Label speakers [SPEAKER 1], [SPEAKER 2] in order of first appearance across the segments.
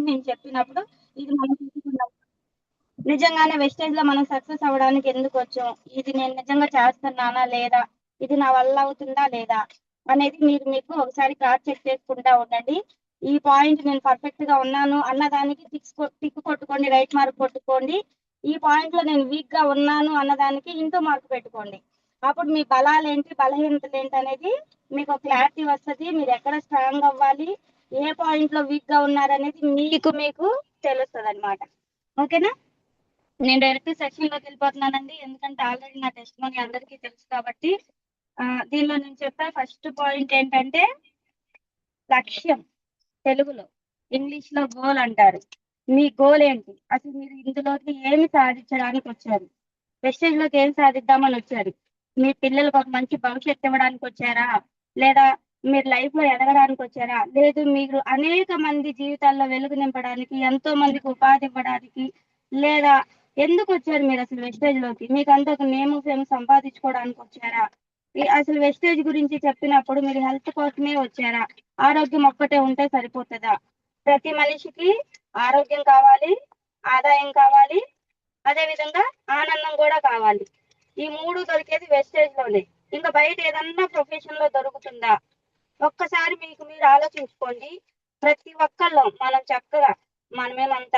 [SPEAKER 1] నేను చెప్పినప్పుడు ఇది మనం తీసుకున్నాం. నిజంగానే వెస్టేజ్ లో మనం సక్సెస్ అవ్వడానికి ఎందుకు వచ్చాం, ఇది నేను నిజంగా చేస్తున్నానా లేదా, ఇది నా వల్ల అవుతుందా లేదా అనేది మీరు మీకు ఒకసారి క్రాస్ చెక్ చేసుకుంటా ఉండండి. ఈ పాయింట్ నేను పర్ఫెక్ట్ గా ఉన్నాను అన్నదానికి టిక్ కొట్టుకోండి, రైట్ మార్క్ కొట్టుకోండి. ఈ పాయింట్ లో నేను వీక్ గా ఉన్నాను అన్నదానికి ఇంటూ మార్క్ పెట్టుకోండి. అప్పుడు మీ బలాలు ఏంటి, బలహీనతలు ఏంటి అనేది మీకు క్లారిటీ వస్తుంది. మీరు ఎక్కడ స్ట్రాంగ్ అవ్వాలి, ఏ పాయింట్ లో వీక్ గా ఉన్నారనేది మీకు తెలుస్తుంది అనమాట. ఓకేనా? నేను డైరెక్ట్ సెక్షన్ లోకి వెళ్ళిపోతున్నానండి, ఎందుకంటే ఆల్రెడీ నా టెస్ట్ మనీ అందరికీ తెలుసు కాబట్టి. దీనిలో నేను చెప్పే ఫస్ట్ పాయింట్ ఏంటంటే లక్ష్యం. తెలుగులో, ఇంగ్లీష్ లో గోల్ అంటారు. మీ గోల్ ఏంటి, అసలు మీరు ఇందులోకి ఏమి సాధించడానికి వచ్చారు? వెస్టేజ్ లోకి ఏం సాధిద్దామని వచ్చారు? మీ పిల్లలకు ఒక మంచి భవిష్యత్తు ఇవ్వడానికి వచ్చారా, లేదా మీరు లైఫ్ లో ఎదగడానికి వచ్చారా, లేదు మీరు అనేక మంది జీవితాల్లో వెలుగు నింపడానికి, ఎంతో మందికి ఉపాధి ఇవ్వడానికి, లేదా ఎందుకు వచ్చారు మీరు అసలు వెస్టేజ్ లోకి? మీకు అంత ఒక నేమ్ ఫేమ్ సంపాదించుకోవడానికి వచ్చారా? అసలు వెస్టేజ్ గురించి చెప్పినప్పుడు మీరు హెల్త్ కోసమే వచ్చారా? ఆరోగ్యం ఒక్కటే ఉంటే సరిపోతుందా? ప్రతి మనిషికి ఆరోగ్యం కావాలి, ఆదాయం కావాలి, అదే విధంగా ఆనందం కూడా కావాలి. ఈ మూడు దొరికేది వెస్టేజ్ లోనే. ఇంకా బయట ఏదన్నా ప్రొఫెషన్ లో దొరుకుతుందా? ఒక్కసారి మీకు మీరు ఆలోచించుకోండి. ప్రతి ఒక్కళ్ళం మనం చక్కగా, మనమేమంత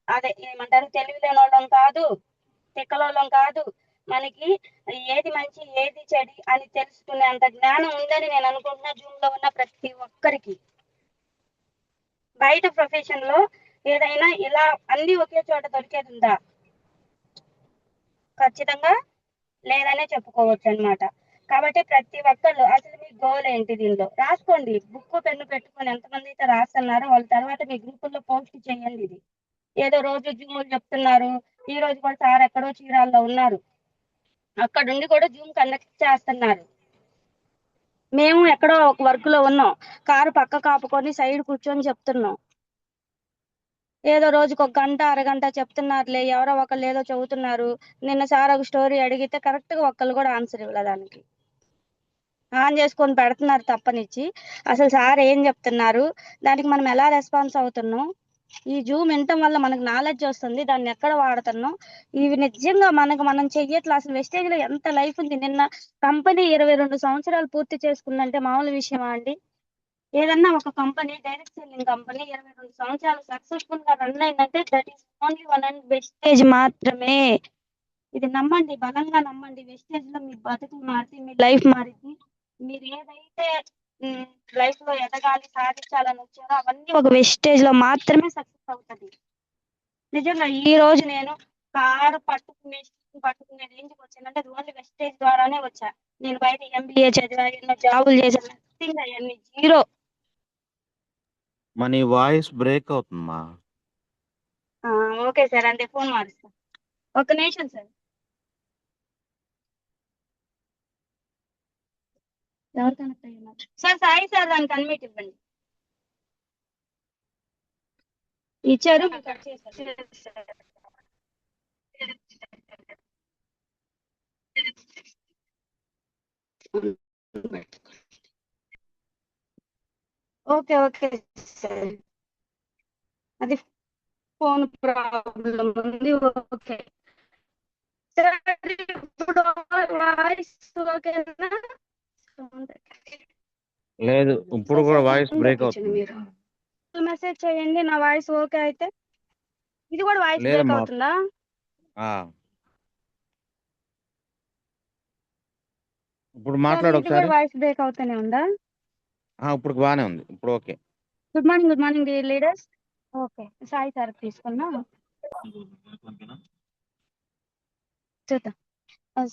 [SPEAKER 1] అదే ఏమంటారు, తెలివి లేనోళ్ళం కాదు, తిక్కలోళ్ళం కాదు. మనకి ఏది మంచి ఏది చెడు అని తెలుసుకునే అంత జ్ఞానం ఉందని నేను అనుకుంటున్నా జూమ్ లో ఉన్న ప్రతి ఒక్కరికి. బయట ప్రొఫెషన్ లో ఏదైనా ఇలా అన్ని ఒకే చోట దొరికేది ఉందా? ఖచ్చితంగా లేదనే చెప్పుకోవచ్చు అనమాట. కాబట్టి ప్రతి ఒక్కళ్ళు అసలు మీ గోల్ ఏంటి దీనిలో రాసుకోండి. బుక్ పెన్ను పెట్టుకొని ఎంతమంది అయితే రాస్తున్నారో వాళ్ళ తర్వాత మీ గ్రూపుల్లో పోస్ట్ చేయండి. ఇది ఏదో రోజు జూములు చెప్తున్నారు. ఈ రోజు కూడా సార్ ఎక్కడో చీరాల్లో ఉన్నారు, అక్కడ నుండి కూడా జూమ్ కండక్ట్ చేస్తున్నారు. మేము ఎక్కడో ఒక వర్క్ లో ఉన్నాం, కారు పక్క కాపుకొని సైడ్ కూర్చొని చెప్తున్నాం. ఏదో రోజుకు ఒక గంట అరగంట చెప్తున్నారులే, ఎవరో ఒకళ్ళు ఏదో చదువుతున్నారు. నిన్న సార్ ఒక స్టోరీ అడిగితే కరెక్ట్ గా ఒక్కళ్ళు కూడా ఆన్సర్ ఇవ్వలేదు. దానికి ఆన్ చేసుకొని పెడుతున్నారు తప్పనిచ్చి. అసలు సార్ ఏం చెప్తున్నారు, దానికి మనం ఎలా రెస్పాన్స్ అవుతున్నాం? ఈ జూమ్ వినటం వల్ల మనకు నాలెడ్జ్ వస్తుంది, దాన్ని ఎక్కడ వాడుతున్నాం? ఇవి నిజంగా మనం చెయ్యట్లా. అసలు వెస్టేజ్ లో ఎంత లైఫ్ ఉంది. నిన్న కంపెనీ 22 సంవత్సరాలు పూర్తి చేసుకుందంటే మామూలు విషయమా అండి? ఏదన్నా ఒక కంపెనీ, డైరెక్ట్ సెల్లింగ్ కంపెనీ 22 సంవత్సరాలు సక్సెస్ఫుల్ గా రన్ అయిందంటే that is only one and wastage మాత్రమే. ఇది నమ్మండి, బలంగా నమ్మండి. వెస్టేజ్ లో మీ బతుకు మారి, మీ లైఫ్ మారింది. మీరు ఏదైతే లైఫ్ లో ఎదగాలి, సాధించాలని వచ్చారో అవన్నీ ఒక వెస్టేజ్ లో మాత్రమే సక్సెస్ అవుతుంది. నిజంగా ఈ రోజు నేను కారు పట్టుకునే రేంజ్కి వచ్చానంటే అది ఓన్లీ వెస్టేజ్ ద్వారానే వచ్చా. నేను బయట ఎంబీఏ చదివా, ఎన్నో జాబులు చేశాను, అవన్నీ జీరో.
[SPEAKER 2] మన వాయిస్ బ్రేక్ అవుతుందమ్మా.
[SPEAKER 1] ఓకే సార్, అంటే ఫోన్ మారుస్తా. ఒక నిమిషం సార్. ఎవరు కనెక్ట్ అయ్యారు సార్? సాయి సార్, దానికి అన్మిట్ ఇవ్వండి. ఇచ్చారు, మీకు కట్ చేశారు. ఓకే ఓకే సార్, అది ఫోన్ ప్రాబ్లం ఉంది. ఓకే సార్, ఇప్పుడు వాయిస్ ఓకేనా?
[SPEAKER 2] లేదు, ఇప్పుడు కూడా వాయిస్ బ్రేక్ అవుతుంది.
[SPEAKER 1] మీరు మెసేజ్ చేయండి, నా వాయిస్ ఓకే అయితే. ఇది కూడా వాయిస్ బ్రేక్
[SPEAKER 2] లేదమ్మా.
[SPEAKER 1] అవుతుందా?
[SPEAKER 2] ఇప్పుడు మాట్లాడు
[SPEAKER 1] ఇది కూడా
[SPEAKER 2] ఒకసారి.
[SPEAKER 1] వాయిస్ బ్రేక్ అవుతూనే ఉందా?
[SPEAKER 2] ఇప్పుడు బాగానే ఉంది, ఇప్పుడు okay.
[SPEAKER 1] Good morning leaders. Okay, Sai sir తీసుకున్నా చూద్దాం.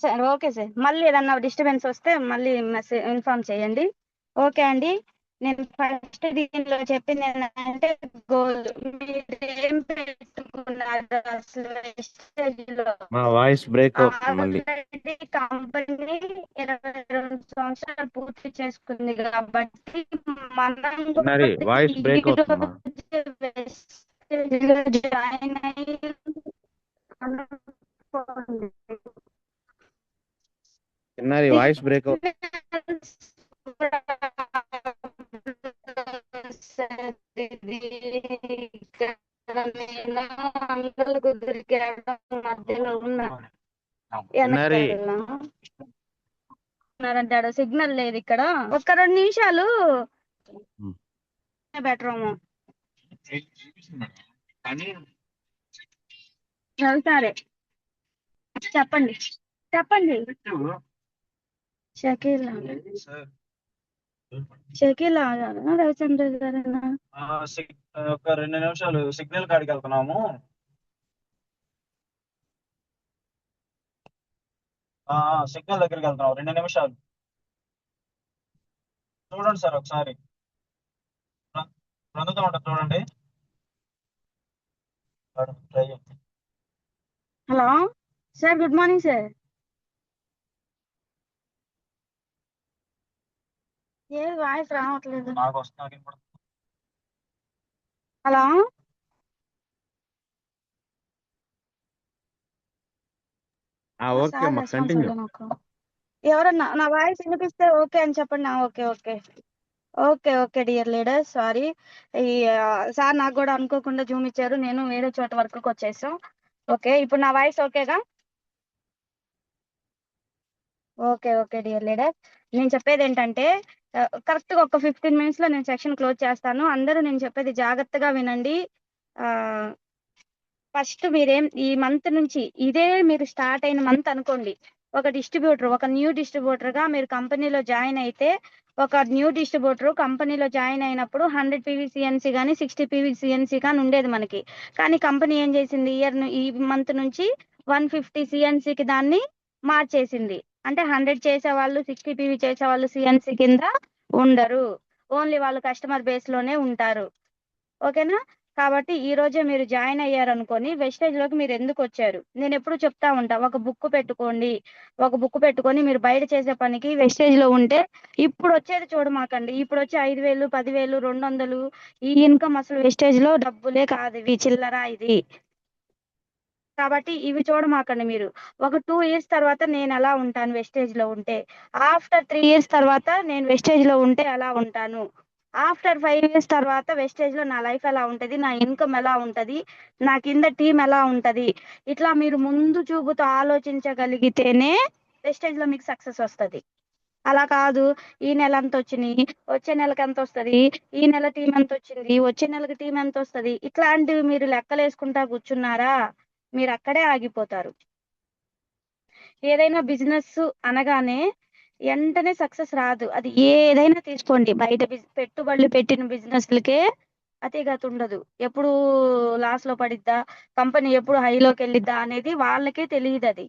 [SPEAKER 1] సార్ ఓకే సార్, మళ్ళీ ఏదన్నా డిస్టర్బెన్స్ వస్తే మళ్ళీ మెసేజ్ ఇన్ఫార్మ్ చేయండి. ఓకే అండి, నేను ఫస్ట్ దీనిలో చెప్పింది ఏంటంటే గోల్. మీరు ఏం పెట్టుకున్నారు అసలు వెస్టేజ్లో?
[SPEAKER 2] మా వాయిస్ బ్రేక్ అవుతుంది మళ్ళీ.
[SPEAKER 1] ఆల్రెడీ కంపెనీ 22 సంవత్సరాలు పూర్తి చేసుకుంది కాబట్టి మనం
[SPEAKER 2] మరి వాయిస్ బ్రేక్ అవుతుందమ్మా.
[SPEAKER 1] జాయిన్ అయ్యి
[SPEAKER 2] చిన్నారి వాయిస్ బ్రేక్ అవుతుంది.
[SPEAKER 1] ఇది ఇక్కడ నేను అంకుల్కు దొరికాడు మధ్యలో ఉన్నా
[SPEAKER 2] చిన్నారి
[SPEAKER 1] వెనకాల ఉన్నారంటాడు సిగ్నల్ లేదు ఇక్కడ ఒక్క 2 నిమిషాలు బెటర్ సరే చెప్పండి చెప్పండి షకీల్ షకీల్ గారా రవిచంద్ర గారేనా
[SPEAKER 3] ఒక 2 నిమిషాలు సిగ్నల్ కాడికి వెళ్తున్నాము. సిగ్నల్ దగ్గరికి వెళ్తున్నాము 2 నిమిషాలు చూడండి సార్ ఒకసారి అందుతూ ఉంటుంది చూడండి. ట్రై చేయండి.
[SPEAKER 1] Hello sir good morning sir ఏ వాయిస్ రావట్లేదు
[SPEAKER 3] నాకు వస్తున్నా
[SPEAKER 1] హలో
[SPEAKER 2] ఓకే
[SPEAKER 1] సార్
[SPEAKER 2] అమ్మా
[SPEAKER 1] రెస్పాన్స్
[SPEAKER 2] కంటిన్యూ.
[SPEAKER 1] అవ్వలేదు నాకు ఎవరన్నా నా వాయిస్ వినిపిస్తే ఓకే అని చెప్పండి okay okay okay okay dear leader sorry ఈ సార్ నాకు కూడా అనుకోకుండా జూమ్ ఇచ్చారు నేను వేరే చోట వర్క్కి వచ్చేసాం ఓకే ఇప్పుడు నా వాయిస్ ఓకేగా ఓకే ఓకే డియర్ లీడర్ నేను చెప్పేది ఏంటంటే కరెక్ట్గా ఒక 15 minutes లో నేను సెక్షన్ క్లోజ్ చేస్తాను అందరూ నేను చెప్పేది జాగ్రత్తగా వినండి ఫస్ట్ మీరేం ఈ మంత్ నుంచి ఇదే మీరు స్టార్ట్ అయిన మంత్ అనుకోండి ఒక న్యూ డిస్ట్రిబ్యూటర్ గా మీరు కంపెనీలో జాయిన్ అయితే ఒక న్యూ డిస్ట్రిబ్యూటర్ కంపెనీలో జాయిన్ అయినప్పుడు 100 PVCNC కానీ 60 PVCNC కానీ ఉండేది మనకి కానీ కంపెనీ ఏం చేసింది ఈ మంత్ నుంచి 150 CNCకి దాన్ని మార్చేసింది అంటే 100 చేసేవాళ్ళు 60 PV చేసేవాళ్ళు CNC కింద ఉండరు ఓన్లీ వాళ్ళు కస్టమర్ బేస్ లోనే ఉంటారు ఓకేనా కాబట్టి ఈ రోజే మీరు జాయిన్ అయ్యారు అనుకొని వెస్టేజ్ లోకి మీరు ఎందుకు వచ్చారు నేను ఎప్పుడు చెప్తా ఉంటా ఒక బుక్ పెట్టుకొని మీరు బయట చేసే పనికి వెస్టేజ్ లో ఉంటే ఇప్పుడు వచ్చేది చూడమాకండి ఇప్పుడు వచ్చే 5,000 10,000 200 ఈ ఇన్కమ్ అసలు వెస్టేజ్ లో డబ్బులే కాదు ఇవి చిల్లర ఇది కాబట్టి ఇవి చూడమాకండి మీరు ఒక 2 years తర్వాత నేను ఎలా ఉంటాను వెస్టేజ్ లో ఉంటే ఆఫ్టర్ 3 years తర్వాత నేను వెస్టేజ్ లో ఉంటే ఎలా ఉంటాను ఆఫ్టర్ 5 years తర్వాత వెస్టేజ్ లో నా లైఫ్ ఎలా ఉంటది నా ఇన్కమ్ ఎలా ఉంటది నా కింద టీం ఎలా ఉంటది ఇట్లా మీరు ముందు చూపుతో ఆలోచించగలిగితేనే వెస్టేజ్ లో మీకు సక్సెస్ వస్తుంది అలా కాదు ఈ నెల ఎంత వచ్చినాయి వచ్చే నెలకు ఎంత వస్తుంది ఈ నెల టీం ఎంత వచ్చింది వచ్చే నెలకు టీం ఎంత వస్తుంది ఇట్లాంటివి మీరు లెక్కలు వేసుకుంటా కూర్చున్నారా మీరు అక్కడే ఆగిపోతారు ఏదైనా బిజినెస్ అనగానే వెంటనే సక్సెస్ రాదు అది ఏదైనా తీసుకోండి బయట పెట్టుబడులు పెట్టిన బిజినెస్లకే అతిగతి ఉండదు ఎప్పుడు లాస్ లో పడిద్దా కంపెనీ ఎప్పుడు హైలోకి వెళ్ళిద్దా అనేది వాళ్ళకే తెలియదు అది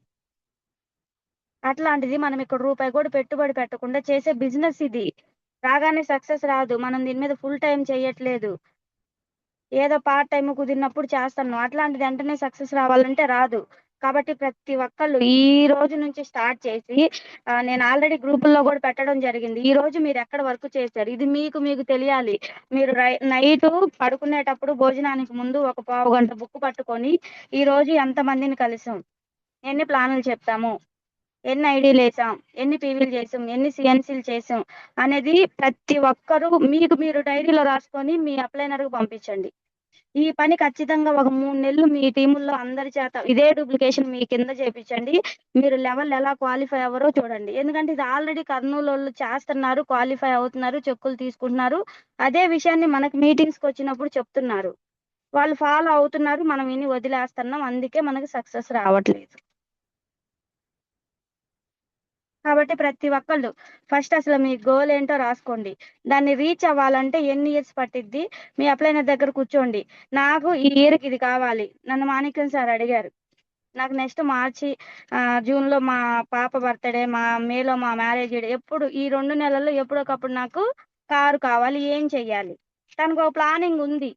[SPEAKER 1] అట్లాంటిది మనం ఇక్కడ రూపాయి కూడా పెట్టుబడి పెట్టకుండా చేసే బిజినెస్ ఇది రాగానే సక్సెస్ రాదు మనం దీని మీద ఫుల్ టైం చేయట్లేదు ఏదో పార్ట్ టైం కుదిరినప్పుడు చేస్తాను అట్లాంటిది వెంటనే సక్సెస్ రావాలంటే రాదు కాబట్టి ప్రతి ఒక్కళ్ళు ఈ రోజు నుంచి స్టార్ట్ చేసి నేను ఆల్రెడీ గ్రూపుల్లో కూడా పెట్టడం జరిగింది ఈ రోజు మీరు ఎక్కడ వర్క్ చేశారు ఇది మీకు తెలియాలి మీరు నైట్ పడుకునేటప్పుడు భోజనానికి ముందు ఒక పావు గంట బుక్ పట్టుకొని ఈ రోజు ఎంతమందిని కలిసాం ఎన్ని ప్లాన్లు చెప్తాము ఎన్ని ఐడీలు వేసాం ఎన్ని పీవీలు చేసాం ఎన్ని సిఎన్సీలు చేసాం అనేది ప్రతి ఒక్కరూ మీరు డైరీలో రాసుకొని మీ అప్లైనర్కు పంపించండి ఈ పని ఖచ్చితంగా ఒక 3 నెలలు మీ టీముల్లో అందరి చేత ఇదే డూప్లికేషన్ మీ కింద చేపించండి మీరు లెవెల్ ఎలా క్వాలిఫై అవ్వరో చూడండి ఎందుకంటే ఇది ఆల్రెడీ కర్నూలు వాళ్ళు చేస్తున్నారు క్వాలిఫై అవుతున్నారు చెక్కులు తీసుకుంటున్నారు అదే విషయాన్ని మనకు మీటింగ్స్కి వచ్చినప్పుడు చెప్తున్నారు వాళ్ళు ఫాలో అవుతున్నారు మనం విని వదిలేస్తున్నాం అందుకే మనకి సక్సెస్ రావట్లేదు కాబట్టి ప్రతి ఒక్కళ్ళు ఫస్ట్ అసలు మీ గోల్ ఏంటో రాసుకోండి దాన్ని రీచ్ అవ్వాలంటే ఎన్ని ఇయర్స్ పట్టిద్ది మీ అప్లైనర్ దగ్గర కూర్చోండి నాకు ఈ ఇయర్కి ఇది కావాలి నన్ను మాణిక్యం సార్ అడిగారు నాకు నెక్స్ట్ మార్చి జూన్లో మా పాప బర్త్డే మేలో మా మ్యారేజ్ ఎప్పుడు ఈ 2 నెలల్లో ఎప్పుడొకప్పుడు నాకు కారు కావాలి ఏం చెయ్యాలి తనకు ఒక ప్లానింగ్ ఉంది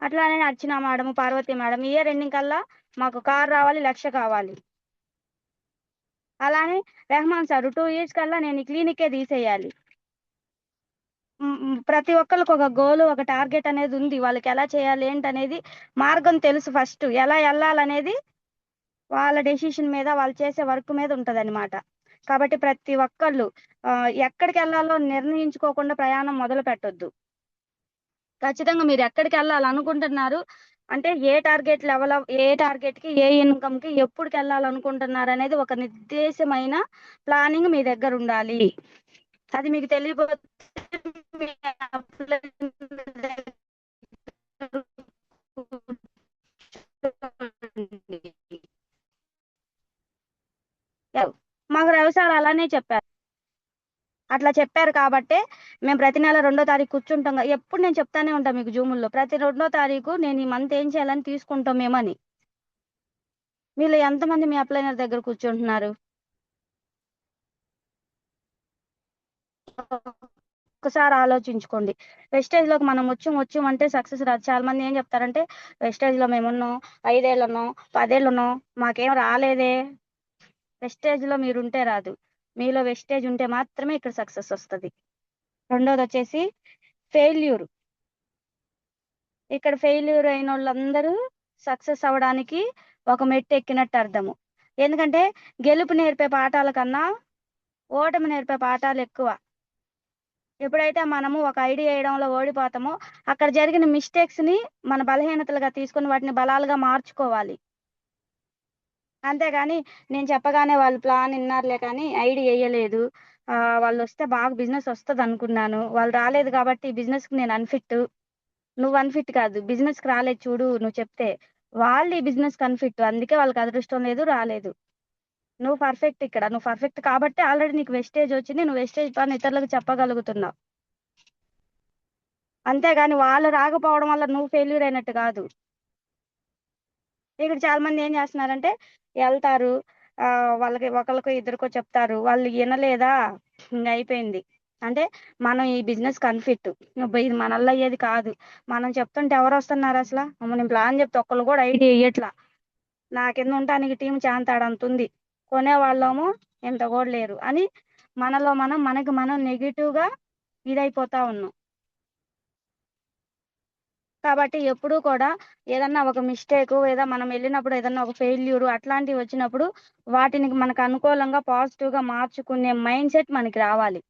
[SPEAKER 1] అట్లానే Archana madam Parvathi madam year ending కల్లా మాకు కారు రావాలి 1,00,000 కావాలి అలానే రెహమాన్ సార్ 2 years కల్లా నేను ఈ క్లినికే తీసేయాలి ప్రతి ఒక్కరికి ఒక గోల్ ఒక టార్గెట్ అనేది ఉంది వాళ్ళకి ఎలా చేయాలి ఏంటనేది మార్గం తెలుసు ఫస్ట్ ఎలా వెళ్ళాలనేది వాళ్ళ డెసిషన్ మీద వాళ్ళు చేసే వర్క్ మీద ఉంటది అనమాట కాబట్టి ప్రతి ఒక్కళ్ళు ఎక్కడికి వెళ్ళాలో నిర్ణయించుకోకుండా ప్రయాణం మొదలు పెట్టొద్దు. ఖచ్చితంగా మీరు ఎక్కడికి వెళ్ళాలనుకుంటున్నారు అంటే ఏ టార్గెట్ లెవెల్ ఏ టార్గెట్ కి ఏ ఇన్కమ్ కి ఎప్పుడుకి వెళ్ళాలనుకుంటున్నారు అనేది ఒక నిర్దేశమైన ప్లానింగ్ మీ దగ్గర ఉండాలి. అది మీకు తెలియకపోతే మీ apply మాకు వ్యవసాయాలు అలానే చెప్పారు. అట్లా చెప్పారు కాబట్టే మేము ప్రతి నెల 2వ తారీఖు కూర్చుంటాం. ఎప్పుడు నేను చెప్తానే ఉంటాను మీకు జూముల్లో ప్రతి 2వ తారీఖు నేను ఈ మంత్ ఏం చేయాలని తీసుకుంటాం మేమని. మీలో ఎంతమంది మీ అప్లైనర్ దగ్గర కూర్చుంటున్నారు? ఒకసారి ఆలోచించుకోండి. వెస్టేజ్ లోకి మనం వచ్చామంటే సక్సెస్ రాదు. చాలా మంది ఏం చెప్తారంటే వెస్టేజ్ లో మేమున్నాం 5 ఏళ్ళు ఉన్నాం 10 ఏళ్ళు ఉన్నాం మాకేం రాలేదే. వెస్టేజ్ లో మీరుంటే రాదు. మీలో వెస్టేజ్ ఉంటే మాత్రమే ఇక్కడ సక్సెస్ వస్తుంది. రెండోది వచ్చేసి ఫెయిల్యూర్. ఇక్కడ ఫెయిల్యూర్ అయిన వాళ్ళందరూ సక్సెస్ అవ్వడానికి ఒక మెట్టు ఎక్కినట్టు అర్థము. ఎందుకంటే గెలుపు నేర్పే పాఠాల కన్నా ఓటమి నేర్పే పాఠాలు ఎక్కువ. ఎప్పుడైతే మనము ఒక ఐడియా వేయడంలో ఓడిపోతామో అక్కడ జరిగిన మిస్టేక్స్ ని మన బలహీనతలుగా తీసుకొని వాటిని బలాలుగా మార్చుకోవాలి. అంతేగాని నేను చెప్పగానే వాళ్ళు ప్లాన్ విన్నారులే కానీ ఐడియా వేయలేదు, వాళ్ళు వస్తే బాగా బిజినెస్ వస్తుంది అనుకున్నాను, వాళ్ళు రాలేదు కాబట్టి ఈ బిజినెస్ కి నేను అన్ఫిట్. నువ్వు అన్ఫిట్ కాదు, బిజినెస్ కి రాలేదు చూడు నువ్వు చెప్తే. వాళ్ళు ఈ బిజినెస్ కి అన్ఫిట్, అందుకే వాళ్ళకి అదృష్టం లేదు, రాలేదు. నువ్వు పర్ఫెక్ట్. ఇక్కడ నువ్వు పర్ఫెక్ట్ కాబట్టి ఆల్రెడీ నీకు వెస్టేజ్ వచ్చింది, నువ్వు వెస్టేజ్ పని ఇతరులకు చెప్పగలుగుతున్నావు. అంతేగాని వాళ్ళు రాకపోవడం వల్ల నువ్వు ఫెయిల్యూర్ అయినట్టు కాదు. ఇక్కడ చాలా మంది ఏం చేస్తున్నారంటే వెళ్తారు, వాళ్ళకి ఒకరికో ఇద్దరికో చెప్తారు, వాళ్ళు వినలేదా ఇంక అయిపోయింది. అంటే మనం ఈ బిజినెస్ కన్ఫిట్, ఇది మనల్ని అయ్యేది కాదు. మనం చెప్తుంటే ఎవరు వస్తున్నారు అసలు? నేను ప్లాన్ చెప్తే ఒక్కళ్ళు కూడా ఐడియా ఇయ్యట్లా. నా కింద ఉండటానికి టీం చాంతాడంతుంది, కొనేవాళ్ళము ఇంత కూడా లేరు అని మనలో మనకి మనం నెగిటివ్ గా ఇదైపోతా ఉన్నాం. కాబట్టి ఎప్పుడూ కూడా ఏదన్నా ఒక మిస్టేక్ లేదా మనం వెళ్ళినప్పుడు ఏదన్నా ఒక ఫెయిల్యూర్ అట్లాంటివి వచ్చినప్పుడు వాటిని మనకు అనుకూలంగా పాజిటివ్ గా మార్చుకునే మైండ్ సెట్ మనకి రావాలి.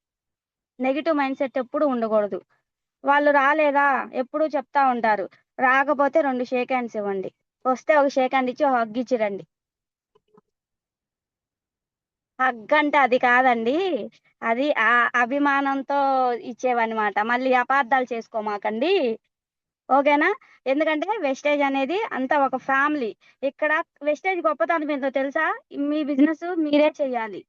[SPEAKER 1] నెగిటివ్ మైండ్ సెట్ ఎప్పుడు ఉండకూడదు. వాళ్ళు రాలేదా ఎప్పుడు చెప్తా ఉంటారు, రాకపోతే 2 షేక్ హ్యాండ్స్ ఇవ్వండి, వస్తే ఒక షేక్ హ్యాండ్ ఇచ్చి హగ్ ఇచ్చి రండి. హగ్ అంటే అది కాదండి, అది ఆ అభిమానంతో ఇచ్చేవన్నమాట. మళ్ళీ అపార్థాలు చేసుకోమాకండి, ఓకేనా? ఎందుకంటే వెస్టేజ్ అనేది అంతా ఒక ఫ్యామిలీ. ఇక్కడ వెస్టేజ్ గొప్పతనం ఏంటో తెలుసా? మీ బిజినెస్ మీరే చేయాలి.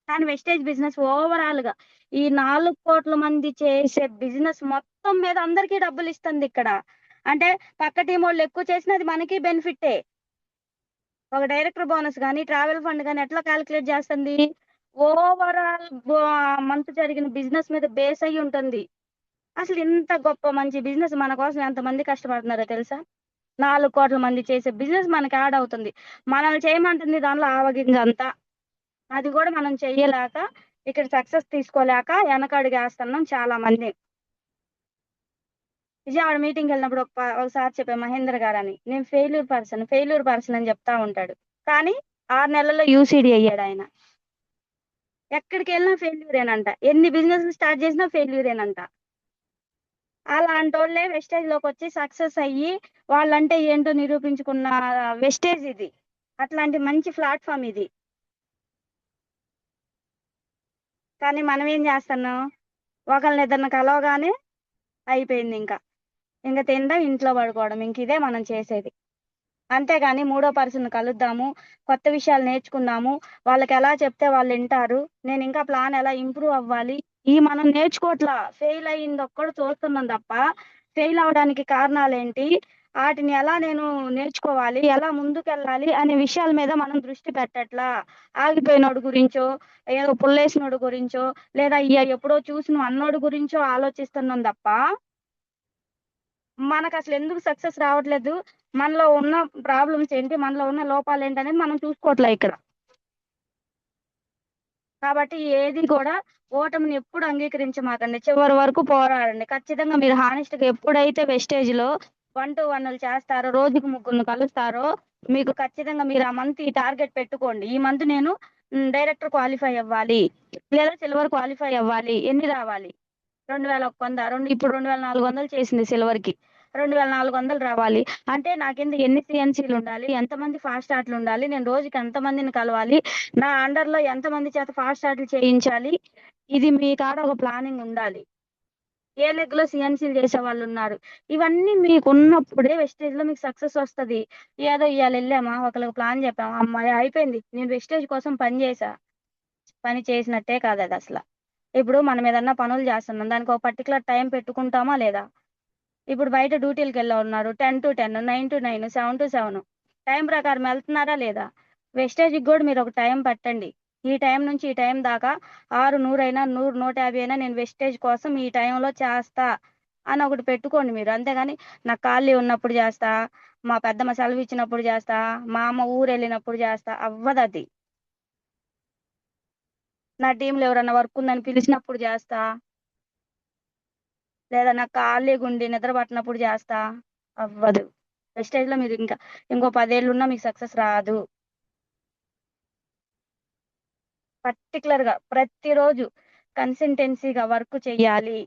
[SPEAKER 1] కానీ వెస్టేజ్ బిజినెస్ ఓవరాల్ గా ఈ 4 కోట్ల మంది చేసే బిజినెస్ మొత్తం మీద అందరికీ డబ్బులు ఇస్తుంది ఇక్కడ. అంటే పక్క టీం వాళ్ళు ఎక్కువ చేసినా అది మనకి బెనిఫిట్టే. ఒక డైరెక్టర్ బోనస్ కానీ ట్రావెల్ ఫండ్ కానీ ఎట్లా క్యాలిక్యులేట్ చేస్తుంది? ఓవరాల్ మంత్ జరిగిన బిజినెస్ మీద బేస్ అయ్యి ఉంటుంది. అసలు ఇంత గొప్ప మంచి బిజినెస్ మన కోసం ఎంతమంది కష్టపడుతున్నారో తెలుసా? 4 కోట్ల మంది చేసే బిజినెస్ మనకి యాడ్ అవుతుంది. మనల్ని చేయమంటుంది దానిలో ఆవగింజ అంతా. అది కూడా మనం చెయ్యలేక ఇక్కడ సక్సెస్ తీసుకోలేక వెనకడుగేస్తున్నాం చాలా మంది. విజయవాడ మీటింగ్ వెళ్ళినప్పుడు ఒకసారి చెప్పే మహేంద్ర గారు అని, నేను ఫెయిల్యూర్ పర్సన్ అని చెప్తా ఉంటాడు. కానీ 6 నెలల్లో యూసీడీ అయ్యాడు ఆయన. ఎక్కడికి వెళ్ళినా ఫెయిల్యూరేనంట, ఎన్ని బిజినెస్ స్టార్ట్ చేసినా ఫెయిల్యూరేనంట. అలాంటి వాళ్ళే వెస్టేజ్ లోకి వచ్చి సక్సెస్ అయ్యి వాళ్ళంటే ఏంటో నిరూపించుకున్న వెస్టేజ్ ఇది. అట్లాంటి మంచి ప్లాట్ఫామ్ ఇది. కానీ మనం ఏం చేస్తున్నాం, ఒకళ్ళని ఇద్దరిని కలవగానే అయిపోయింది, ఇంకా తినడం ఇంట్లో పడుకోవడం, ఇదే మనం చేసేది. అంతేగాని 3వ పర్సన్ కలుద్దాము, కొత్త విషయాలు నేర్చుకుందాము, వాళ్ళకి ఎలా చెప్తే వాళ్ళు వింటారు, నేను ఇంకా ప్లాన్ ఎలా ఇంప్రూవ్ అవ్వాలి, ఈ మనం నేర్చుకోవట్లా. ఫెయిల్ అయ్యింది ఒక్కడు చూస్తున్నాం తప్ప ఫెయిల్ అవడానికి కారణాలు ఏంటి, వాటిని ఎలా నేను నేర్చుకోవాలి, ఎలా ముందుకెళ్ళాలి అనే విషయాల మీద మనం దృష్టి పెట్టట్లా. ఆగిపోయినోడు గురించో, ఏదో పుల్లేసినోడు గురించో, లేదా ఎప్పుడో చూసిన అన్నోడు గురించో ఆలోచిస్తున్నాం తప్ప మనకు అసలు ఎందుకు సక్సెస్ రావట్లేదు, మనలో ఉన్న ప్రాబ్లమ్స్ ఏంటి, మనలో ఉన్న లోపాలు ఏంటి అనేది మనం చూసుకోవట్లే ఇక్కడ. కాబట్టి ఏది కూడా ఓటమిని ఎప్పుడు అంగీకరించమాకండి, చివరి వరకు పోరాడండి. ఖచ్చితంగా మీరు హానెస్ట్ గా ఎప్పుడైతే వెస్టేజ్ లో 1 to 1 చేస్తారో, రోజుకు 3 కలుస్తారో, మీకు ఖచ్చితంగా మీరు ఆ మంత్ ఈ టార్గెట్ పెట్టుకోండి, ఈ మంత్ నేను డైరెక్టర్ క్వాలిఫై అవ్వాలి లేదా సిల్వర్ క్వాలిఫై అవ్వాలి. ఎన్ని రావాలి? 2100 ఇప్పుడు 2400 చేసింది సిల్వర్కి. 2400 రావాలి అంటే నా కింద ఎన్ని సిఎన్సీలు ఉండాలి, ఎంతమంది ఫాస్ట్ స్టార్ట్లు ఉండాలి, నేను రోజుకి ఎంతమందిని కలవాలి, నా అండర్లో ఎంతమంది చేత ఫాస్ట్ స్టార్ట్లు చేయించాలి. ఇది మీ కాడ ఒక ప్లానింగ్ ఉండాలి. ఏ లెగ్ లో సిఎన్సీలు చేసే వాళ్ళు ఉన్నారు, ఇవన్నీ మీకు ఉన్నప్పుడే వెస్టేజ్ లో మీకు సక్సెస్ వస్తది. ఏదో ఇవాళ వెళ్ళామా ఒకరికి ప్లాన్ చెప్పామా, అమ్మాయి అయిపోయింది, నేను వెస్టేజ్ కోసం పని చేసినట్టే కాదు అది అసలు. ఇప్పుడు మనం ఏదన్నా పనులు చేస్తున్నాం, దానికి ఒక పర్టికులర్ టైం పెట్టుకుంటామా లేదా? ఇప్పుడు బయట డ్యూటీలకు వెళ్ళా ఉన్నారు 10 to 10, 9 to 9, 7 to 7 టైం ప్రకారం వెళ్తున్నారా లేదా? వెస్టేజ్కి కూడా మీరు ఒక టైం పెట్టండి. ఈ టైం నుంచి ఈ టైం దాకా 600 అయినా 100, 150 అయినా నేను వెస్టేజ్ కోసం ఈ టైంలో చేస్తా అని ఒకటి పెట్టుకోండి మీరు. అంతేగాని నాకు ఖాళీ ఉన్నప్పుడు చేస్తా, మా పెద్దమ్మ సెలవు ఇచ్చినప్పుడు చేస్తా, మా అమ్మ ఊరు వెళ్ళినప్పుడు చేస్తా అవ్వదు అది. నా టీంలో ఎవరన్నా వర్క్ ఉందని పిలిచినప్పుడు చేస్తా, లేదా నాకు ఖాళీగా ఉండి నిద్ర పట్టినప్పుడు చేస్తా అవ్వదు. వెస్టేజ్ లో మీరు ఇంకో 10 ఏళ్ళు ఉన్నా మీకు సక్సెస్ రాదు. పర్టికులర్ గా ప్రతిరోజు కన్సిస్టెన్సీగా వర్క్ చెయ్యాలి.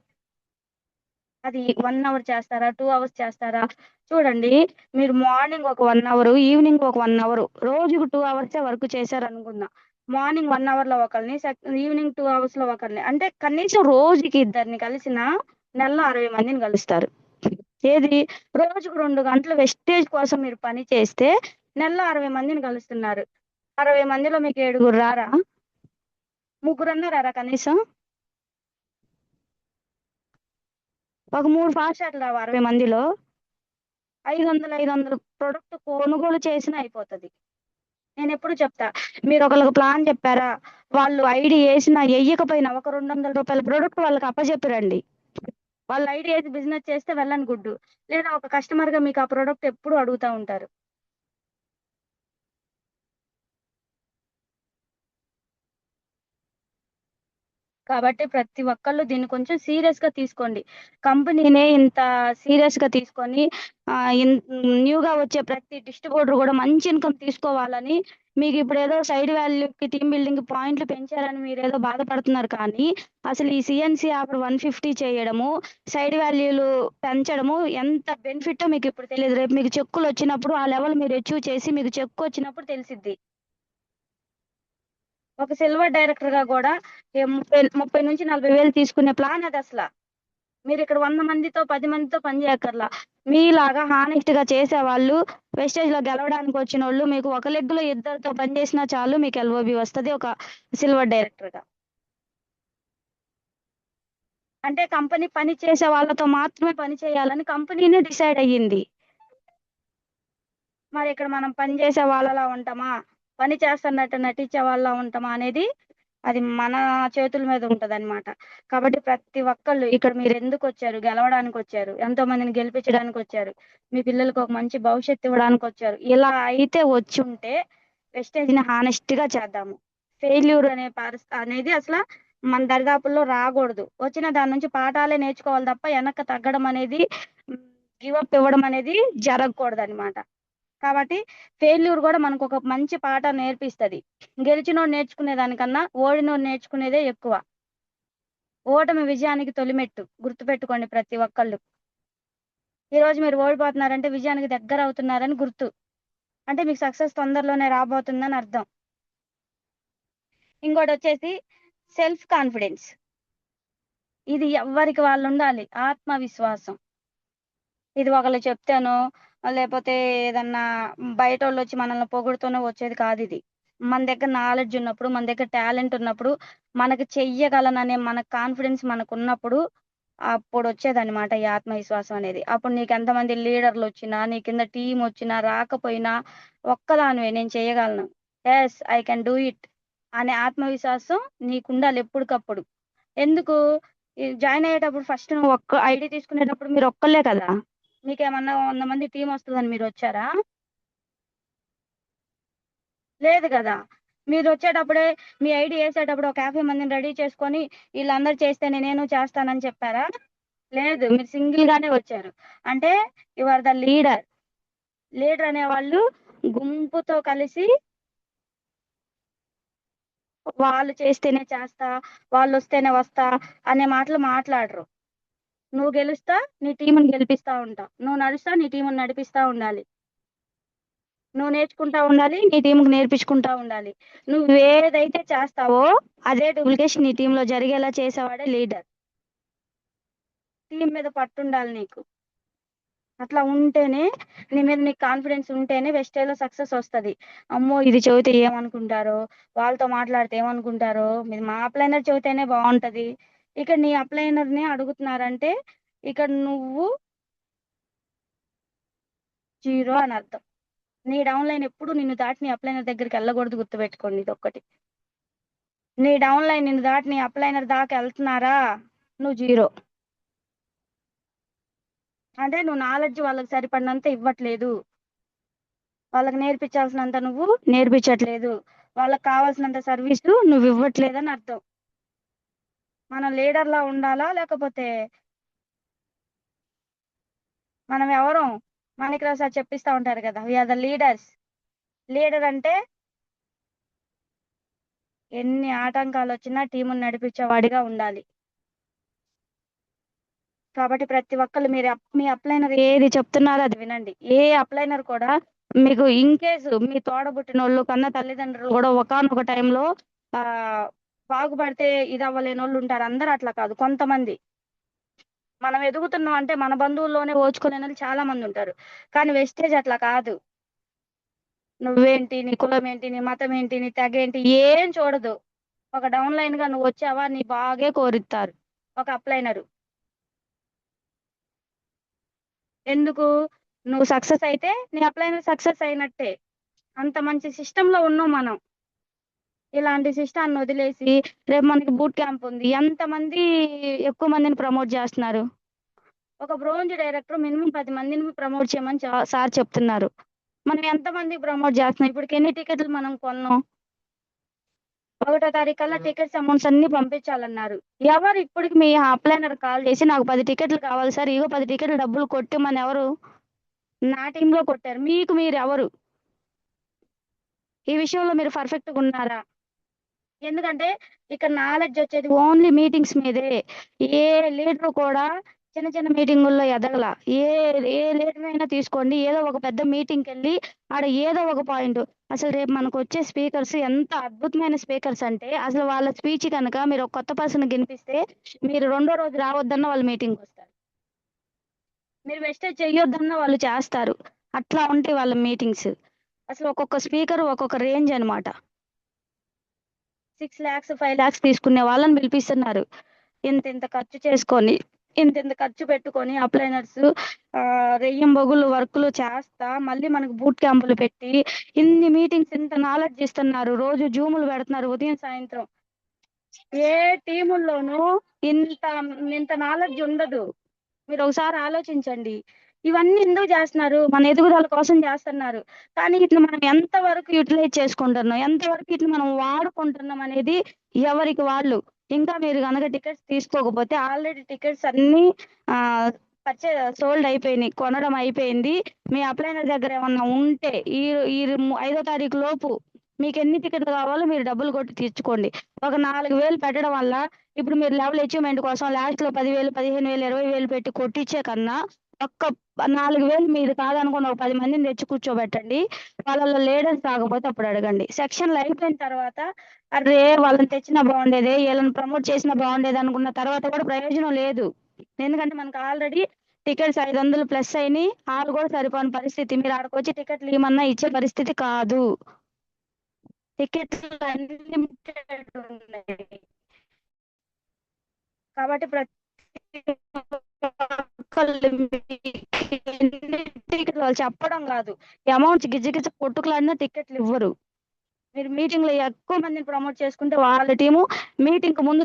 [SPEAKER 1] అది 1 అవర్ చేస్తారా, 2 అవర్స్ చేస్తారా చూడండి. మీరు మార్నింగ్ ఒక 1 అవర్, ఈవినింగ్ ఒక 1 అవర్, రోజుకు 2 అవర్సే వర్క్ చేశారు అనుకుందాం. మార్నింగ్ 1 అవర్ లో ఒకరిని, ఈవినింగ్ 2 అవర్స్ లో ఒకరిని, అంటే కనీసం రోజుకి 2 కలిసిన నెలలో 60 మందిని కలుస్తారు. ఏది? రోజుకు 2 గంటలు వెస్టేజ్ కోసం మీరు పని చేస్తే నెలలో 60 మందిని కలుస్తున్నారు. 60 మందిలో మీకు 7 రారా? 3 రారా కనీసం? ఒక 3 ఫాస్ట్ షాట్లు రావు 60 మందిలో? 500 ప్రొడక్ట్ కొనుగోలు చేసినా అయిపోతుంది. నేను ఎప్పుడు చెప్తా, మీరు ఒకరికి ప్లాన్ చెప్పారా, వాళ్ళు ఐడి వేసినా వేయకపోయినా ఒక 200 రూపాయల ప్రొడక్ట్ వాళ్ళకి అప్పచెప్పిరండి. వాళ్ళు ఐడి వేసి బిజినెస్ చేస్తే వెళ్ళని గుడ్డు, లేదా ఒక కస్టమర్ గా మీకు ఆ ప్రొడక్ట్ ఎప్పుడు అడుగుతూ ఉంటారు. కాబట్టి ప్రతి ఒక్కళ్ళు దీన్ని కొంచెం సీరియస్ గా తీసుకోండి. కంపెనీనే ఇంత సీరియస్ గా తీసుకొని న్యూగా వచ్చే ప్రతి డిస్ట్రిబ్యూటర్ కూడా మంచి ఇన్కమ్ తీసుకోవాలని, మీకు ఇప్పుడు ఏదో సైడ్ వాల్యూకి టీమ్ బిల్డింగ్ పాయింట్లు పెంచారని మీరు ఏదో బాధపడుతున్నారు. కానీ అసలు ఈ సిఎన్సి ఆఫర్ 150 చేయడము, సైడ్ వాల్యూలు పెంచడము ఎంత బెనిఫిట్ మీకు ఇప్పుడు తెలియదు. రేపు మీకు చెక్కులు వచ్చినప్పుడు ఆ లెవెల్ మీరు అచీవ్ చేసి మీకు చెక్కు వచ్చినప్పుడు తెలిసిద్ది. ఒక సిల్వర్ డైరెక్టర్ గా కూడా 30 నుంచి 40 వేలు తీసుకునే ప్లాన్ అది అసలు. మీరు ఇక్కడ 100 మందితో 10 మందితో పని చేయక్కర్లా. మీలాగా హానెస్ట్ గా చేసే వాళ్ళు, వెస్టేజ్ లో గెలవడానికి వచ్చిన వాళ్ళు, మీకు ఒక లెగ్ లో 2తో పని చేసినా చాలు మీకు ఎల్ఓబి వస్తుంది ఒక సిల్వర్ డైరెక్టర్ గా. అంటే కంపెనీ పని చేసే వాళ్ళతో మాత్రమే పని చేయాలని కంపెనీనే డిసైడ్ అయ్యింది. మరి ఇక్కడ మనం పని చేసే వాళ్ళలా ఉంటామా, పని చేస్తున్నట్టు నటించే వాళ్ళ ఉంటామా అనేది అది మన చేతుల మీద ఉంటది అనమాట. కాబట్టి ప్రతి ఒక్కళ్ళు ఇక్కడ మీరు ఎందుకు వచ్చారు? గెలవడానికి వచ్చారు, ఎంతో మందిని గెలిపించడానికి వచ్చారు, మీ పిల్లలకు ఒక మంచి భవిష్యత్తు ఇవ్వడానికి వచ్చారు. ఇలా అయితే వచ్చి ఉంటే వెస్టేజ్ ని హానెస్ట్ గా చేద్దాము. ఫెయిల్యూర్ అనేది అసలు మన దరిదాపుల్లో రాకూడదు. వచ్చిన దాని నుంచి పాఠాలే నేర్చుకోవాలి తప్ప వెనక్కి తగ్గడం అనేది, గివప్ ఇవ్వడం అనేది జరగకూడదు అనమాట. కాబట్టి ఫెయిల్యూర్ కూడా మనకు ఒక మంచి పాఠ నేర్పిస్తుంది. గెలిచినోడు నేర్చుకునే దానికన్నా ఓడినోడు నేర్చుకునేదే ఎక్కువ. ఓటమి విజయానికి తొలిమెట్టు, గుర్తుపెట్టుకోండి ప్రతి ఒక్కళ్ళు. ఈ రోజు మీరు ఓడిపోతున్నారంటే విజయానికి దగ్గర అవుతున్నారని గుర్తు, అంటే మీకు సక్సెస్ తొందరలోనే రాబోతుందని అర్థం. ఇంకోటి వచ్చేసి సెల్ఫ్ కాన్ఫిడెన్స్. ఇది ఎవరికి వాళ్ళు ఉండాలి. ఆత్మవిశ్వాసం. ఇది ఒకళ్ళు చెప్తానో లేకపోతే ఏదన్నా బయట వాళ్ళు వచ్చి మనల్ని పొగుడుతూనే వచ్చేది కాదు. ఇది మన దగ్గర నాలెడ్జ్ ఉన్నప్పుడు, మన దగ్గర టాలెంట్ ఉన్నప్పుడు, మనకు చెయ్యగలననే మన కాన్ఫిడెన్స్ మనకు ఉన్నప్పుడు అప్పుడు వచ్చేదన్నమాట ఈ ఆత్మవిశ్వాసం అనేది. అప్పుడు నీకు ఎంతమంది లీడర్లు వచ్చినా, నీ కింద టీం వచ్చినా రాకపోయినా ఒక్కదానివే నేను చేయగలను, yes I can do it అనే ఆత్మవిశ్వాసం నీకు ఉండాలి ఎప్పటికప్పుడు. ఎందుకు? జాయిన్ అయ్యేటప్పుడు ఫస్ట్ నువ్వు ఒక్క ఐడి తీసుకునేటప్పుడు మీరు ఒక్కళ్ళే కదా, మీకేమన్నా 100 మంది టీం వస్తుందని మీరు వచ్చారా? లేదు కదా. మీరు వచ్చేటప్పుడే మీ ఐడి వేసేటప్పుడు ఒక 50 మందిని రెడీ చేసుకొని వీళ్ళందరూ చేస్తేనే నేను చేస్తానని చెప్పారా? లేదు, మీరు సింగిల్ గానే వచ్చారు. అంటే you are the leader. Leader అనేవాళ్ళు గుంపుతో కలిసి వాళ్ళు చేస్తేనే చేస్తా, వాళ్ళు వస్తేనే వస్తా అనే మాటలు మాట్లాడరు. నువ్వు గెలుస్తా, నీ టీంని గెలిపిస్తా ఉంటా. నువ్వు నడుస్తా, నీ టీంని నడిపిస్తా ఉండాలి. నువ్వు నేర్చుకుంటా ఉండాలి, నీ టీంకి నేర్పించుకుంటా ఉండాలి. నువ్వు ఏదైతే చేస్తావో అదే డూప్లికేషన్ నీ టీంలో జరిగేలా చేసేవాడే లీడర్. టీం మీద పట్టుండాలి నీకు. అట్లా ఉంటేనే నీ మీద నీకు కాన్ఫిడెన్స్ ఉంటేనే వెస్టేజ్లో సక్సెస్ వస్తుంది. అమ్మో ఇది చెబితే ఏమనుకుంటారో, వాళ్ళతో మాట్లాడితే ఏమనుకుంటారో, మీరు మా అప్లైనర్ చెబితేనే బాగుంటది. ఇక్కడ నీ అప్లైనర్ని అడుగుతున్నారంటే ఇక్కడ నువ్వు 0 అని అర్థం. నీ డౌన్ లైన్ ఎప్పుడు నిన్ను దాటి నీ అప్లైనర్ దగ్గరికి వెళ్ళకూడదు, గుర్తుపెట్టుకోండి ఇది ఒక్కటి. నీ డౌన్ లైన్ నిన్ను దాటి నీ అప్లైనర్ దాకా వెళ్తున్నారా, నువ్వు 0. అంటే నువ్వు నాలెడ్జ్ వాళ్ళకి సరిపడినంత ఇవ్వట్లేదు, వాళ్ళకి నేర్పించాల్సినంత నువ్వు నేర్పించట్లేదు, వాళ్ళకి కావాల్సినంత సర్వీసు నువ్వు ఇవ్వట్లేదని అర్థం. మనం లీడర్లా ఉండాలా, లేకపోతే మనం ఎవరు మాణిక్రావు సార్ చెప్పిస్తా ఉంటారు కదా, వీఆర్ ద లీడర్స్. లీడర్ అంటే ఎన్ని ఆటంకాలు వచ్చినా టీముని నడిపించేవాడిగా ఉండాలి. కాబట్టి ప్రతి ఒక్కళ్ళు మీరు మీ అప్లైనర్ ఏది చెప్తున్నారో అది వినండి. ఏ అప్లైనర్ కూడా మీకు ఇన్ కేసు మీ తోడబుట్టిన వాళ్ళు కన్నా తల్లిదండ్రులు కూడా ఒకానొక టైంలో బాగుపడితే ఇది అవ్వలేని వాళ్ళు ఉంటారు. అందరూ అట్లా కాదు, కొంతమంది. మనం ఎదుగుతున్నాం అంటే మన బంధువుల్లోనే ఓచుకునే వాళ్ళు చాలా మంది ఉంటారు. కానీ వెస్టేజ్ అట్లా కాదు. నువ్వేంటి, నీ కులం ఏంటి, నీ మతం ఏంటి, నీ తెగ ఏంటి ఏం చూడదు. ఒక డౌన్ లైన్ గా నువ్వు వచ్చావా నీ బాగే కోరిస్తారు ఒక అప్లైనరు. ఎందుకు? నువ్వు సక్సెస్ అయితే నీ అప్లైనర్ సక్సెస్ అయినట్టే. అంత మంచి సిస్టంలో ఉన్నాం మనం. ఇలాంటి సిస్టాన్ని వదిలేసి రేపు మనకి బూట్ క్యాంప్ ఉంది, ఎంతమంది ఎక్కువ మందిని ప్రమోట్ చేస్తున్నారు. ఒక బ్రోంజ్ డైరెక్టర్ మినిమం 10 మందిని ప్రమోట్ చేయమని సార్ చెప్తున్నారు. మనం ఎంతమంది ప్రమోట్ చేస్తున్నాం? ఇప్పటికి ఎన్ని టికెట్లు మనం కొన్నాం? 1వ తారీఖు కల్లా టికెట్స్ అమౌంట్స్ అన్ని పంపించాలన్నారు. ఎవరు ఇప్పటికి మీ అప్లైనర్ కాల్ చేసి నాకు 10 టికెట్లు కావాలి సార్, ఇగో 10 టికెట్లు డబ్బులు కొట్టమని ఎవరు నా టీంలో కొట్టారు? మీకు మీరు ఎవరు? ఈ విషయంలో మీరు పర్ఫెక్ట్గా ఉన్నారా? ఎందుకంటే ఇక్కడ నాలెడ్జ్ వచ్చేది ఓన్లీ మీటింగ్స్ మీదే. ఏ లీడర్ కూడా చిన్న చిన్న మీటింగుల్లో ఎదగల. ఏ లీడర్ అయినా తీసుకోండి, ఏదో ఒక పెద్ద మీటింగ్కి వెళ్ళి ఆడ ఏదో ఒక పాయింట్. అసలు రేపు మనకు వచ్చే స్పీకర్స్ ఎంత అద్భుతమైన స్పీకర్స్ అంటే అసలు వాళ్ళ స్పీచ్ కనుక మీరు ఒక కొత్త పర్సన్ వినిపిస్తే మీరు 2వ రోజు రావద్దన్న వాళ్ళు మీటింగ్కి వస్తారు, మీరు వెస్టేజ్ చెయ్యొద్దన్న వాళ్ళు చేస్తారు. అట్లా ఉంటాయి వాళ్ళ మీటింగ్స్. అసలు ఒక్కొక్క స్పీకర్ ఒక్కొక్క రేంజ్ అనమాట. 6 lakhs 5 lakhs తీసుకునే వాళ్ళని పిలిపిస్తున్నారు. ఇంత ఖర్చు చేసుకొని ఇంత ఖర్చు పెట్టుకొని అప్లైనర్స్ రెయ్యంబొగులు వర్క్లు చేస్తా మళ్ళీ మనకు బూట్ క్యాంపులు పెట్టి ఇన్ని మీటింగ్స్ ఇంత నాలెడ్జ్ ఇస్తున్నారు. రోజు జూములు పెడుతున్నారు ఉదయం సాయంత్రం. ఏ టీముల్లోనూ ఇంత నాలెడ్జ్ ఉండదు. మీరు ఒకసారి ఆలోచించండి. ఇవన్నీ ఎందుకు చేస్తున్నారు? మన ఎదుగుదల కోసం చేస్తున్నారు. కానీ ఇట్లా మనం ఎంతవరకు యూటిలైజ్ చేసుకుంటున్నాం, ఎంతవరకు ఇట్లా మనం వాడుకుంటున్నాం అనేది ఎవరికి వాళ్ళు. ఇంకా మీరు కనుక టికెట్స్ తీసుకోకపోతే ఆల్రెడీ టికెట్స్ అన్ని సోల్డ్ అయిపోయినాయి, కొనడం అయిపోయింది. మీ అప్లైనర్ దగ్గర ఏమన్నా ఉంటే ఈ 5వ తారీఖు లోపు మీకు ఎన్ని టికెట్లు కావాలో మీరు డబ్బులు కొట్టి తీర్చుకోండి. ఒక 4,000 పెట్టడం వల్ల ఇప్పుడు మీరు లెవెల్ అచీవ్మెంట్ కోసం లాస్ట్ లో 10,000 15,000 20,000 పెట్టి కొట్టించే కన్నా ఒక్క 4,000 మీరు కాదనుకుని ఒక 10 మందిని తెచ్చి కూర్చోబెట్టండి. వాళ్ళలో లీడర్స్ రాకపోతే అప్పుడు అడగండి. సెక్షన్లు అయిపోయిన తర్వాత అరే వాళ్ళని తెచ్చినా బాగుండేదే, వీళ్ళని ప్రమోట్ చేసినా బాగుండేది అనుకున్న తర్వాత కూడా ప్రయోజనం లేదు. ఎందుకంటే మనకు ఆల్రెడీ టికెట్స్ 500 ప్లస్ అయినాయి, వాళ్ళు కూడా సరిపోని పరిస్థితి. మీరు ఆడకు వచ్చి టికెట్లు ఇవ్వమన్నా ఇచ్చే పరిస్థితి కాదు. టికెట్లు అన్లిమిటెడ్ ఉన్నాయి. కాబట్టి ప్రతి వాళ్ళు చెప్పడం కాదు, అమౌంట్స్ గిజ్జిగిజ్జ కొట్టుకులాడినా టికెట్లు ఇవ్వరు. మీరు మీటింగ్ లో ఎక్కువ మందిని ప్రమోట్ చేసుకుంటే వాళ్ళ టీము మీటింగ్ ముందు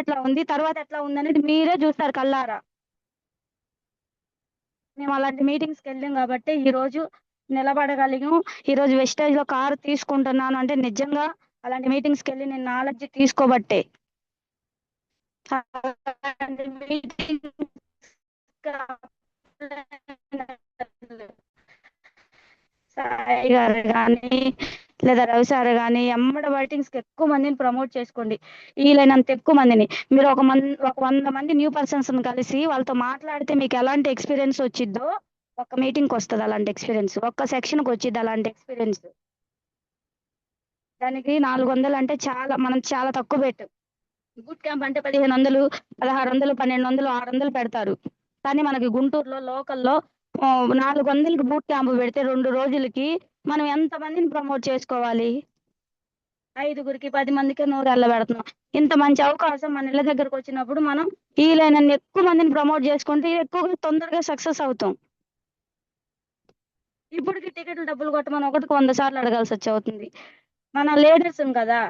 [SPEAKER 1] ఎట్లా ఉంది, తర్వాత ఎట్లా ఉంది అనేది మీరే చూస్తారు కల్లారా. మేము అలాంటి మీటింగ్స్కి వెళ్ళాం కాబట్టి ఈ రోజు నిలబడగలిగాం. ఈ రోజు వెస్టేజ్ లో కారు తీసుకుంటున్నాను అంటే నిజంగా అలాంటి మీటింగ్స్కి వెళ్ళి నేను నాలెడ్జ్ తీసుకోబట్టే. సాయి గారు కానీ లేదా రవి సార్ కానీ ఎమ్మడ వర్టింగ్స్ కి ఎక్కువ మందిని ప్రమోట్ చేసుకోండి. వీలైనంత ఎక్కువ మందిని. మీరు ఒక 100 మంది న్యూ పర్సన్స్ కలిసి వాళ్ళతో మాట్లాడితే మీకు ఎలాంటి ఎక్స్పీరియన్స్ వచ్చిద్దో ఒక్క మీటింగ్ కి వస్తుంది అలాంటి ఎక్స్పీరియన్స్, ఒక్క సెక్షన్ కి వచ్చింది అలాంటి ఎక్స్పీరియన్స్. దానికి 400 అంటే మనం చాలా తక్కువ పెట్టు. బూట్ క్యాంప్ అంటే 1500, 1600, 1200, 600 పెడతారు. కానీ మనకి గుంటూరులో లోకల్లో 400కి బూట్ క్యాంప్ పెడితే 2 రోజులకి మనం ఎంత మందిని ప్రమోట్ చేసుకోవాలి? 5గురికి 10 మందికే నోరు వెళ్ళబెడుతున్నాం. ఇంత మంచి అవకాశం మన ఇళ్ళ దగ్గరకు వచ్చినప్పుడు మనం వీలైనన్ని ఎక్కువ మందిని ప్రమోట్ చేసుకుంటే ఎక్కువగా తొందరగా సక్సెస్ అవుతాం. ఇప్పటికి టికెట్లు డబ్బులు కొట్టమని ఒకటికి 100 సార్లు అడగాల్సి అవుతుంది. మన లీడర్స్ కదా,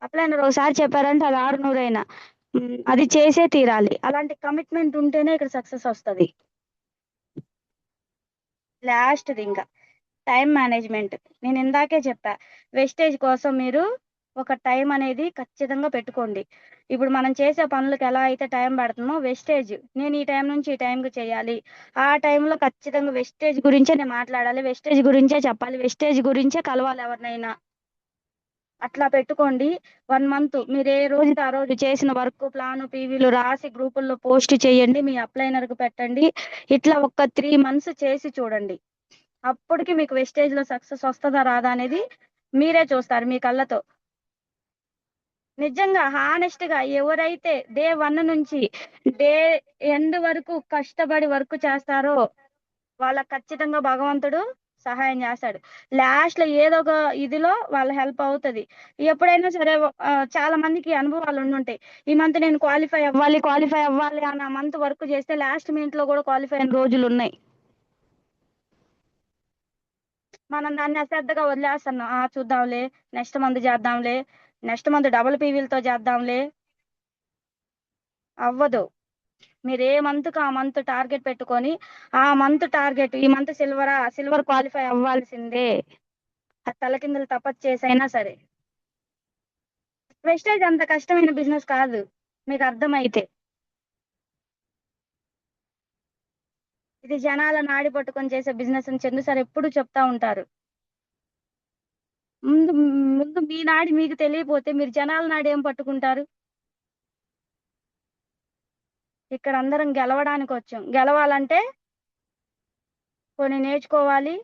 [SPEAKER 1] అప్లైనర్ ఒకసారి చెప్పారంటే అది 600 అయినా అది చేసే తీరాలి. అలాంటి కమిట్మెంట్ ఉంటేనే ఇక్కడ సక్సెస్ వస్తుంది. లాస్ట్ది ఇంకా టైం మేనేజ్మెంట్. నేను ఇందాకే చెప్పా, వెస్టేజ్ కోసం మీరు ఒక టైం అనేది ఖచ్చితంగా పెట్టుకోండి. ఇప్పుడు మనం చేసే పనులకు ఎలా అయితే టైం పెడుతున్నామో వెస్టేజ్, నేను ఈ టైం నుంచి ఈ టైంకి చేయాలి, ఆ టైంలో ఖచ్చితంగా వెస్టేజ్ గురించే నేను మాట్లాడాలి, వెస్టేజ్ గురించే చెప్పాలి, వెస్టేజ్ గురించే కలవాలి ఎవరినైనా. అట్లా పెట్టుకోండి. 1 మంత్ మీరు ఏ రోజుకి ఆ రోజు చేసిన వర్క్ ప్లాన్ పీవీలు రాసి గ్రూపుల్లో పోస్ట్ చేయండి, మీ అప్లైనర్కి పెట్టండి. ఇట్లా ఒక 3 మంత్స్ చేసి చూడండి. అప్పటికి మీకు వెస్టేజ్ లో సక్సెస్ వస్తుందా రాదా అనేది మీరే చూస్తారు మీ కళ్ళతో. నిజంగా హానెస్ట్ గా ఎవరైతే డే 1 నుంచి డే ఎండ్ వరకు కష్టపడి వర్క్ చేస్తారో వాళ్ళకి ఖచ్చితంగా భగవంతుడు సహాయం చేస్తాడు. లాస్ట్ లో ఏదో ఒక ఇదిలో వాళ్ళ హెల్ప్ అవుతుంది. ఎప్పుడైనా సరే చాలా మందికి అనుభవాలు ఉండుంటాయి. ఈ మంత్ నేను క్వాలిఫై అవ్వాలి అన్న మంత్ వర్క్ చేస్తే లాస్ట్ మినిట్ లో కూడా క్వాలిఫై అయిన రోజులు ఉన్నాయి. మనం దాన్ని అశ్రద్ధగా వదిలేస్తున్నాం. చూద్దాంలే, నెక్స్ట్ మంత్ చేద్దాంలే, నెక్స్ట్ మంత్ డబుల్ పీవీలతో చేద్దాంలే. అవ్వదు. మీరు ఏ మంత్ కు ఆ మంత్ టార్గెట్ పెట్టుకొని ఆ మంత్ టార్గెట్, ఈ మంత్ సిల్వర్ క్వాలిఫై అవ్వాల్సిందే. అది తలకిందులు తపస్సు చేసైనా సరే. వెస్టేజ్ అంత కష్టమైన బిజినెస్ కాదు మీకు అర్థమైతే. ఇది జనాల నాడి పట్టుకొని చేసే బిజినెస్ అని చందు సార్ ఎప్పుడు చెప్తా ఉంటారు. ముందు ముందు మీ నాడి మీకు తెలియపోతే మీరు జనాల నాడి ఏం పట్టుకుంటారు? ఇక్కడ అందరం గెలవడానికి వచ్చాం. గెలవాలంటే కొన్ని నేర్చుకోవాలి,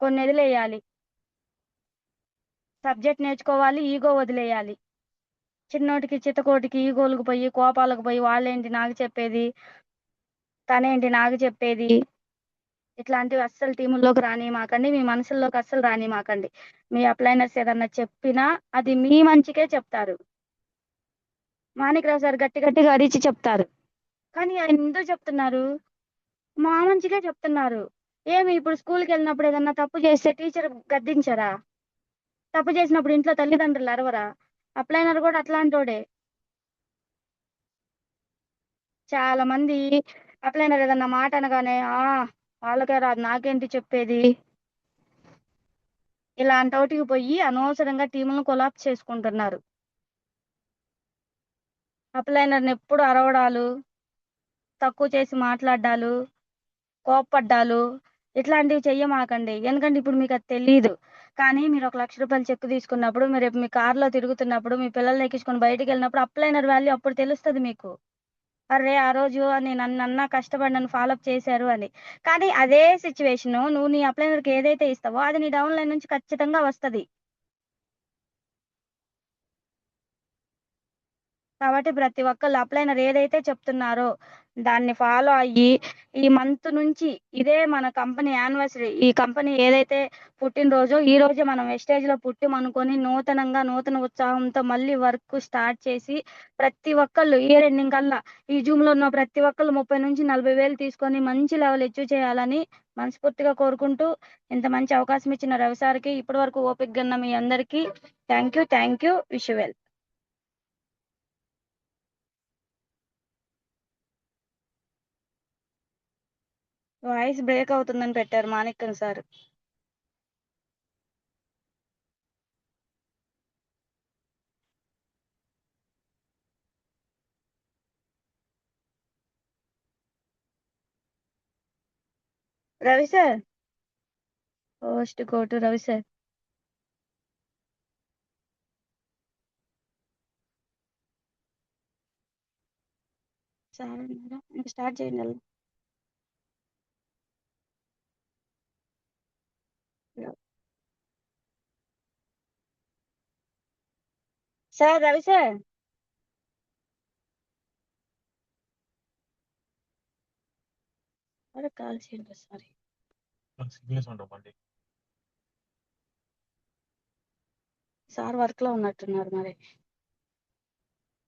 [SPEAKER 1] కొన్ని వదిలేయాలి. సబ్జెక్ట్ నేర్చుకోవాలి, ఈగో వదిలేయాలి. చిన్నోటికి చిత్తకోటికి ఈగోలకు పోయి కోపాలకు పోయి వాళ్ళేంటి నాకు చెప్పేది, తనేంటి నాకు చెప్పేది, ఇట్లాంటివి అస్సలు టీముల్లోకి రానిమాకండి, మీ మనసుల్లోకి అస్సలు రానిమాకండి. మీ అప్లైనర్స్ ఏదన్నా చెప్పినా అది మీ మంచికే చెప్తారు. మాణిక్రావు సార్ గట్టి గట్టిగా అరిచి చెప్తారు, కానీ ఆయన ఎందుకు చెప్తున్నారు? మా మంచిగా చెప్తున్నారు. ఏమి ఇప్పుడు స్కూల్కి వెళ్ళినప్పుడు ఏదన్నా తప్పు చేస్తే టీచర్ గద్దించరా? తప్పు చేసినప్పుడు ఇంట్లో తల్లిదండ్రులు అరవరా? అప్లైనర్ కూడా అట్లాంటోడే. చాలా మంది అప్లైనర్ ఏదన్నా మాట అనగానే వాళ్ళకే రాదు నాకేంటి చెప్పేది, ఇలాంటి పోయి అనవసరంగా టీములను కొలాప్స్ చేసుకుంటున్నారు. అప్లైనర్ని ఎప్పుడు అరవడాలు, తక్కువ చేసి మాట్లాడాలు, కోప్పడ్డాలు ఇట్లాంటివి చెయ్యమాకండి. ఎందుకంటే ఇప్పుడు మీకు అది తెలియదు. కానీ మీరు 1 లక్ష రూపాయలు చెక్ తీసుకున్నప్పుడు, మీరు మీ కార్లో తిరుగుతున్నప్పుడు, మీ పిల్లల్ని ఎక్కించుకొని బయటికి వెళ్ళినప్పుడు అప్లైనర్ వాల్యూ అప్పుడు తెలుస్తుంది మీకు. అరే ఆ రోజు నన్ను కష్టపడి నన్ను ఫాలోఅప్ చేశారు అని. కానీ అదే సిచ్యువేషన్ నువ్వు నీ అప్లైనర్కి ఏదైతే ఇస్తావో అది నీ డౌన్ లైన్ నుంచి ఖచ్చితంగా వస్తుంది. కాబట్టి ప్రతి ఒక్కళ్ళు అప్లైనర్ ఏదైతే చెప్తున్నారో దాన్ని ఫాలో అయ్యి ఈ మంత్ నుంచి ఇదే మన కంపెనీ యానివర్సరీ, ఈ కంపెనీ ఏదైతే పుట్టినరోజో ఈ రోజే మనం వెస్టేజ్ లో పుట్టిమనుకొని నూతన ఉత్సాహంతో మళ్ళీ వర్క్ స్టార్ట్ చేసి ప్రతి ఒక్కళ్ళు ఇయర్ ఎండింగ్ కల్లా ఈ జూమ్ లో ఉన్న ప్రతి ఒక్కళ్ళు 30 నుంచి 40 వేలు తీసుకొని మంచి లెవెల్ అచీవ్ చేయాలని మనస్ఫూర్తిగా కోరుకుంటూ, ఇంత మంచి అవకాశం ఇచ్చిన రవి సార్కి, ఇప్పటి వరకు ఓపిక ఉన్న మీ అందరికీ thank you. Wish you well. Voice break అవుతుందని పెట్టారు Manikyam sir. Ravi sir, post go to Ravi sir. సరే మేడం ఇంకా స్టార్ట్ చేయండి వెళ్దాం. సార్ రవి సార్ అరే కాల్ చేయండి సారీ
[SPEAKER 3] సిగ్నల్స్ ఉండవు బండి.
[SPEAKER 1] సార్ వర్క్ లో ఉన్నట్టున్నారు మరి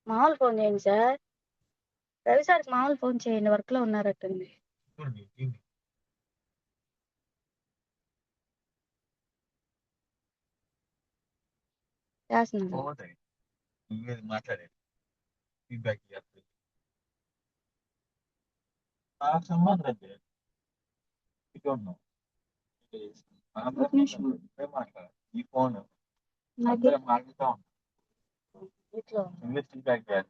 [SPEAKER 1] మామూలు ఫోన్ చేయండి సార్ రవి సార్ మామూలు ఫోన్ చేయండి వర్క్ లో ఉన్నారట్టుంది చేస్తున్నాను
[SPEAKER 3] బాగుంటాయి నువ్వేది మాట్లాడేది ఫీడ్బ్యాక్ ఇవ్వాలి. నాకు సంబంధం లేదు. ఇటు ఉన్నావు.
[SPEAKER 1] ఒక నిమిషం.
[SPEAKER 3] మాట్లాడాలి ఈ ఫోన్
[SPEAKER 1] నాకు
[SPEAKER 3] అందరం మాట్లాడుతూ ఉంటాం.
[SPEAKER 1] ఇట్లా
[SPEAKER 3] ఇంగ్లీష్ ఫీడ్బ్యాక్ ఇవ్వాలి.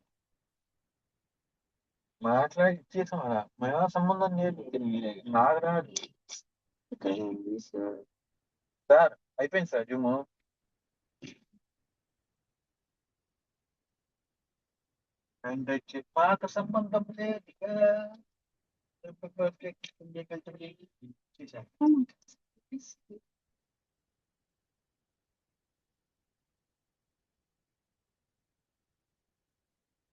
[SPEAKER 3] మాట్లాడి ఇచ్చేసాం అలా మన సంబంధం లేదు. నాకు రాదు
[SPEAKER 1] ఇక్కడ ఉంది సార్
[SPEAKER 3] సార్. అయిపోయింది సార్ జూము. అండ్ మాకు సంబంధం లేదు ఇక. చేశాను.